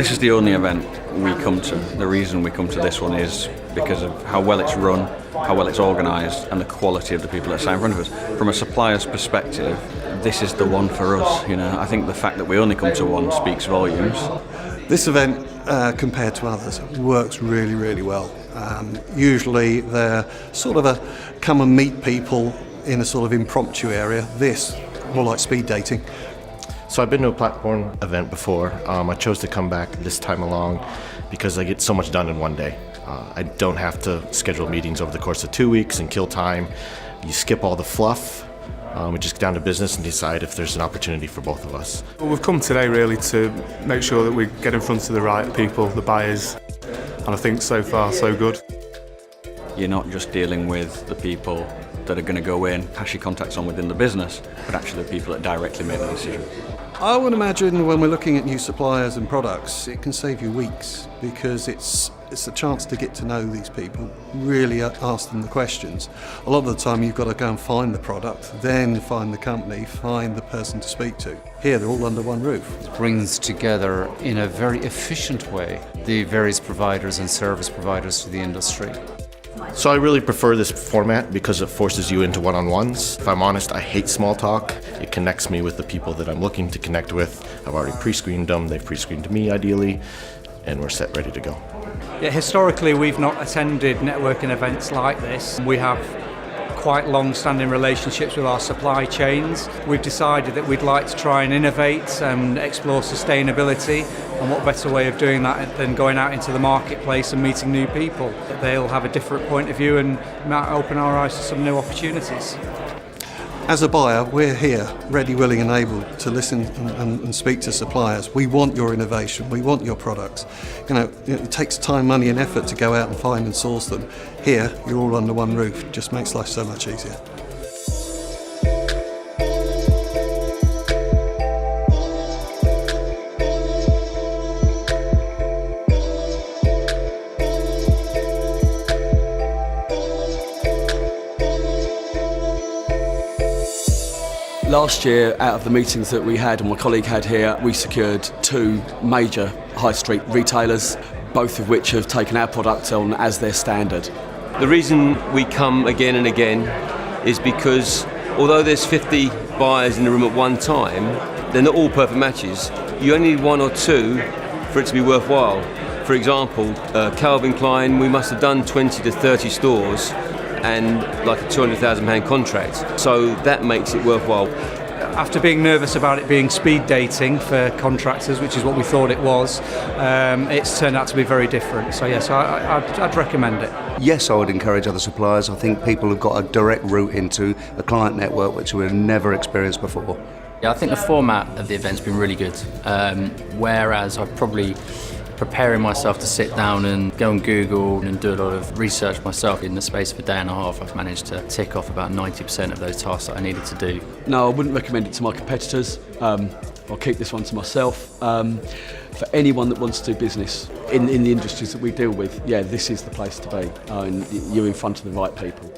This is the only event we come to. The reason we come to this one is because of how well it's run, how well it's organised, and the quality of the people that are sat in front of us. From a supplier's perspective, this is the one for us. I think the fact that we only come to one speaks volumes. This event, compared to others, works really, really well. Usually they're sort of a come and meet people in a sort of impromptu area. This, more like speed dating. So I've been to a platform event before. I chose to come back this time along because I get so much done in one day. I don't have to schedule meetings over the course of 2 weeks and kill time. You skip all the fluff. We just get down to business and decide if there's an opportunity for both of us. Well, we've come today really to make sure that we get in front of the right people, the buyers, and I think so far so good. You're not just dealing with the people that are going to go in, pass your contacts on within the business, but actually the people that directly make the decision. I would imagine when we're looking at new suppliers and products, it can save you weeks because it's a chance to get to know these people, really ask them the questions. A lot of the time you've got to go and find the product, then find the company, find the person to speak to. Here they're all under one roof. It brings together in a very efficient way the various providers and service providers to the industry. So I really prefer this format because it forces you into one-on-ones. If I'm honest, I hate small talk. It connects me with the people that I'm looking to connect with. I've already pre-screened them, they've pre-screened me ideally, and we're set, ready to go. Yeah, historically we've not attended networking events like this. We have quite long-standing relationships with our supply chains. We've decided that we'd like to try and innovate and explore sustainability, and what better way of doing that than going out into the marketplace and meeting new people. They'll have a different point of view and might open our eyes to some new opportunities. As a buyer, we're here, ready, willing and able to listen and speak to suppliers. We want your innovation, we want your products. It takes time, money and effort to go out and find and source them. Here, you're all under one roof. It just makes life so much easier. Last year, out of the meetings that we had and my colleague had here, we secured 2 major high street retailers, both of which have taken our product on as their standard. The reason we come again and again is because although there's 50 buyers in the room at one time, they're not all perfect matches. You only need 1 or 2 for it to be worthwhile. For example, Calvin Klein, we must have done 20 to 30 stores and like a £200,000 contract. So that makes it worthwhile. After being nervous about it being speed dating for contractors, which is what we thought it was, it's turned out to be very different. So yes, I'd recommend it. Yes, I would encourage other suppliers. I think people have got a direct route into a client network which we've never experienced before. Yeah, I think the format of the event's been really good. Whereas I've probably preparing myself to sit down and go on Google and do a lot of research myself. In the space of a day and a half, I've managed to tick off about 90% of those tasks that I needed to do. No, I wouldn't recommend it to my competitors. I'll keep this one to myself. For anyone that wants to do business in the industries that we deal with, yeah, this is the place to be. And you're in front of the right people.